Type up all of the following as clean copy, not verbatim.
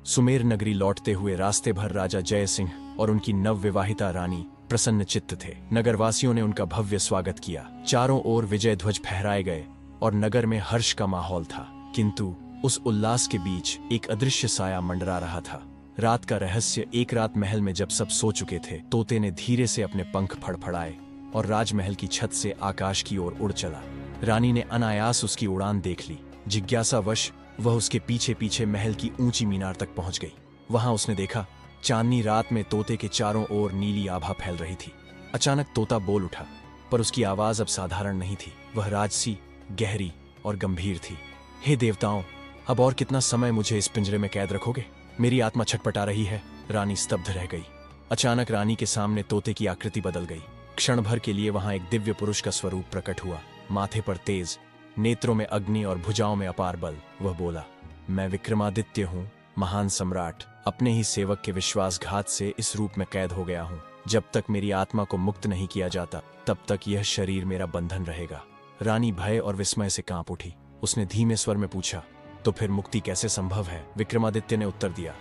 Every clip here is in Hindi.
सुमेर नगरी लौटते हुए रास्ते भर राजा जय सिंह और उनकी नवविवाहिता रानी प्रसन्न चित्त थे। नगरवासियों ने उनका भव्य स्वागत किया, चारों ओर विजय ध्वज फहराए गए और नगर में हर्ष का माहौल था। किंतु उस उल्लास के बीच एक अदृश्य साया मंडरा रहा था। रात का रहस्य। एक रात महल में जब सब सो चुके थे, तोते ने धीरे से अपने पंख फड़फड़ाए और राजमहल की छत से आकाश की ओर उड़ चला। रानी ने अनायास उसकी उड़ान देख ली। जिज्ञासावश वह उसके पीछे पीछे महल की ऊंची मीनार तक पहुंच गई। वहां उसने देखा, चांदनी रात में तोते के चारों ओर नीली आभा फैल रही थी। अचानक तोता बोल उठा, पर उसकी आवाज अब साधारण नहीं थी। वह राजसी, गहरी और गंभीर थी। हे देवताओं, अब और कितना समय मुझे इस पिंजरे में कैद रखोगे? मेरी आत्मा छटपटा रही है। रानी स्तब्ध रह गई। अचानक रानी के सामने तोते की आकृति बदल गई। क्षण भर के लिए वहां एक दिव्य पुरुष का स्वरूप प्रकट हुआ। माथे पर तेज, नेत्रों में अग्नि और भुजाओं में अपार बल। वह बोला, मैं विक्रमादित्य हूँ, महान सम्राट। अपने ही सेवक के विश्वासघात से इस रूप में कैद हो गया हूँ। जब तक मेरी आत्मा को मुक्त नहीं किया जाता, तब तक यह शरीर मेरा बंधन रहेगा। रानी भय और विस्मय से कांप उठी। उसने धीमे स्वर में पूछा, तो फिर मुक्ति कैसे संभव है? विक्रमादित्य ने उत्तर दिया,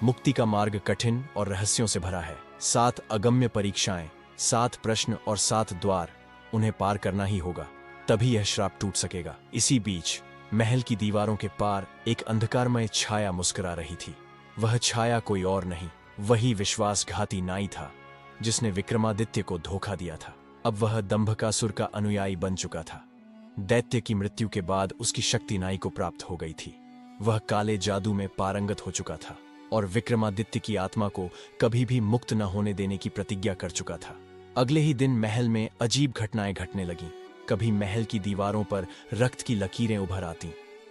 मुक्ति का मार्ग कठिन और रहस्यों से भरा है। 7 अगम्य परीक्षाएं, 7 प्रश्न और 7 द्वार। उन्हें पार करना ही होगा, तभी यह श्राप टूट सकेगा। इसी बीच महल की दीवारों के पार एक अंधकारमय छाया मुस्कुरा रही थी। वह छाया कोई और नहीं, वही विश्वासघाती नाई था जिसने विक्रमादित्य को धोखा दिया था। अब वह दंभकासुर का अनुयायी बन चुका था। दैत्य की मृत्यु के बाद उसकी शक्ति नाई को प्राप्त हो गई थी। वह काले जादू में पारंगत हो चुका था और विक्रमादित्य की आत्मा को कभी भी मुक्त न होने देने की प्रतिज्ञा कर चुका था। अगले ही दिन महल में अजीब घटनाएं घटने लगीं। कभी महल की दीवारों पर रक्त की लकीरें उभर आती,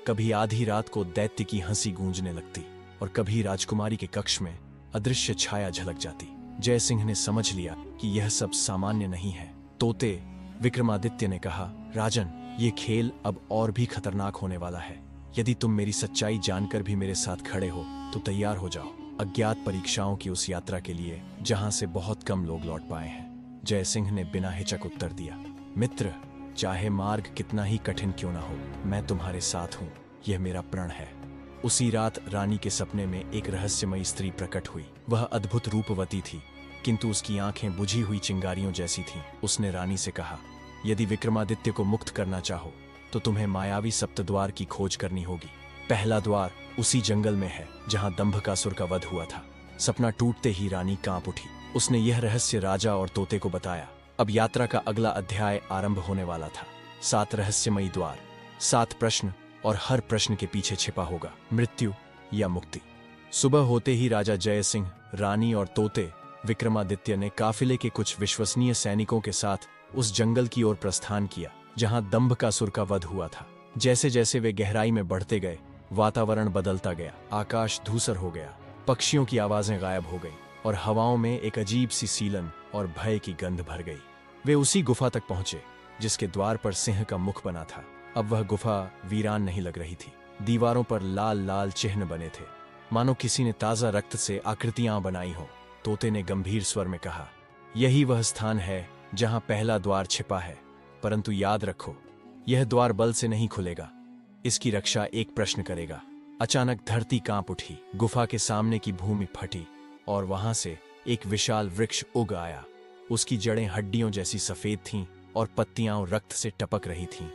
कभी आधी रात को दैत्य की हंसी गूंजने लगती और कभी राजकुमारी के कक्ष में अदृश्य छाया झलक जाती। जय सिंह ने समझ लिया कि यह सब सामान्य नहीं है। तोते, विक्रमादित्य ने कहा, राजन, ये खेल अब और भी खतरनाक होने वाला है। यदि तुम मेरी सच्चाई जानकर भी मेरे साथ खड़े हो तो तैयार हो जाओ अज्ञात परीक्षाओं की उस यात्रा के लिए जहां से बहुत कम लोग लौट पाए हैं। जय सिंह ने बिना हिचक उत्तर दिया, मित्र, चाहे मार्ग कितना ही कठिन क्यों ना हो, मैं तुम्हारे साथ हूं, यह मेरा प्रण है। उसी रात रानी के सपने में एक रहस्यमयी स्त्री प्रकट हुई। वह अद्भुत रूपवती थी, किंतु उसकी आंखें बुझी हुई चिंगारियों जैसी थीं। उसने रानी से कहा, यदि विक्रमादित्य को मुक्त करना चाहो तो तुम्हें मायावी सप्तद्वार की खोज करनी होगी। पहला द्वार उसी जंगल में है जहां दंभकासुर का वध हुआ था। सपना टूटते ही रानी कांप उठी। उसने यह रहस्य राजा और तोते को बताया। अब यात्रा का अगला अध्याय आरंभ होने वाला था। 7 रहस्यमयी द्वार, 7 प्रश्न और हर प्रश्न के पीछे छिपा होगा मृत्यु या मुक्ति। सुबह होते ही राजा जय सिंह, रानी और तोते विक्रमादित्य ने काफिले के कुछ विश्वसनीय सैनिकों के साथ उस जंगल की ओर प्रस्थान किया जहां दंभकासुर का वध हुआ था। जैसे जैसे वे गहराई में बढ़ते गए, वातावरण बदलता गया। आकाश धूसर हो गया, पक्षियों की आवाजें गायब हो गईं और हवाओं में एक अजीब सी सीलन और भय की गंध भर गई। वे उसी गुफा तक पहुंचे जिसके द्वार पर सिंह का मुख बना था। अब वह गुफा वीरान नहीं लग रही थी। दीवारों पर लाल लाल चिन्ह बने थे, मानो किसी ने ताजा रक्त से आकृतियां बनाई हों। तोते ने गंभीर स्वर में कहा, यही वह स्थान है जहां पहला द्वार छिपा है, परंतु याद रखो, यह द्वार बल से नहीं खुलेगा। इसकी रक्षा एक प्रश्न करेगा। अचानक धरती कांप उठी, गुफा के सामने की भूमि फटी और वहां से एक विशाल वृक्ष उग आया। उसकी जड़ें हड्डियों जैसी सफेद थीं और पत्तियां रक्त से टपक रही थीं।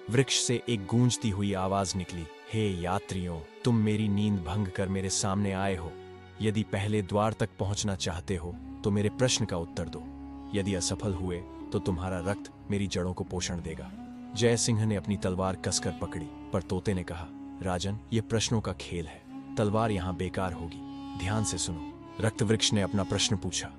वृक्ष से एक गूंजती हुई आवाज निकली, हे यात्रियों, तुम मेरी नींद भंग कर मेरे सामने आए हो। यदि पहले द्वार तक पहुंचना चाहते हो तो मेरे प्रश्न का उत्तर दो। यदि असफल हुए तो तुम्हारा रक्त मेरी जड़ों को पोषण देगा। जय सिंह ने अपनी तलवार कसकर पकड़ी, पर तोते ने कहा, राजन, ये प्रश्नों का खेल है, तलवार यहाँ बेकार होगी। ध्यान से सुनो। रक्त वृक्ष ने अपना प्रश्न पूछा,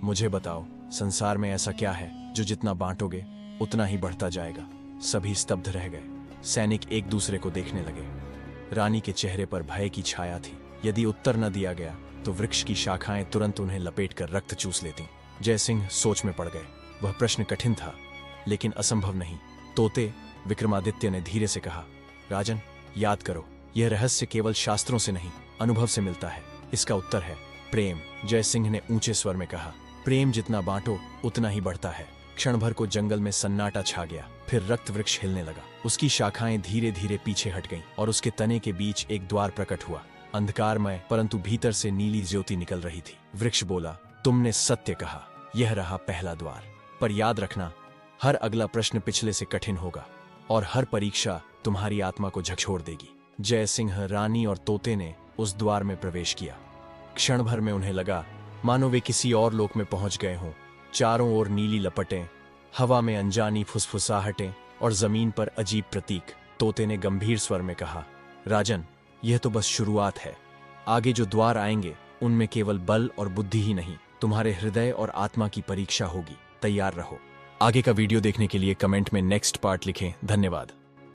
मुझे बताओ, संसार में ऐसा क्या है जो जितना बांटोगे उतना ही बढ़ता जाएगा? सभी स्तब्ध रह गए। सैनिक एक दूसरे को देखने लगे। रानी के चेहरे पर भय की छाया थी। यदि उत्तर न दिया गया तो वृक्ष की शाखाएं तुरंत उन्हें लपेटकर रक्त चूस लेती। जय सिंह सोच में पड़ गए। वह प्रश्न कठिन था, लेकिन असंभव नहीं। तोते, विक्रमादित्य ने धीरे से कहा, राजन, याद करो, यह रहस्य केवल शास्त्रों से नहीं, अनुभव से मिलता है। इसका उत्तर है प्रेम। जय सिंह ने ऊंचे स्वर में कहा, प्रेम जितना बांटो उतना ही बढ़ता है। क्षण भर को जंगल में सन्नाटा छा गया। फिर रक्त वृक्ष हिलने लगा। उसकी शाखाएं धीरे धीरे पीछे हट गईं और उसके तने के बीच एक द्वार प्रकट हुआ। अंधकारमय परंतु भीतर से नीली ज्योति निकल रही थी। वृक्ष बोला, तुमने सत्य कहा, यह रहा पहला द्वार। पर याद रखना, हर अगला प्रश्न पिछले से कठिन होगा और हर परीक्षा तुम्हारी आत्मा को झकझोर देगी। जय सिंह, रानी और तोते ने उस द्वार में प्रवेश किया। क्षण भर में उन्हें लगा मानो वे किसी और लोक में पहुंच गए हों। चारों ओर नीली लपटें, हवा में अनजानी फुसफुसाहटें और जमीन पर अजीब प्रतीक। तोते ने गंभीर स्वर में कहा, राजन, यह तो बस शुरुआत है। आगे जो द्वार आएंगे उनमें केवल बल और बुद्धि ही नहीं, तुम्हारे हृदय और आत्मा की परीक्षा होगी। तैयार रहो। आगे का वीडियो देखने के लिए कमेंट में नेक्स्ट पार्ट लिखें। धन्यवाद।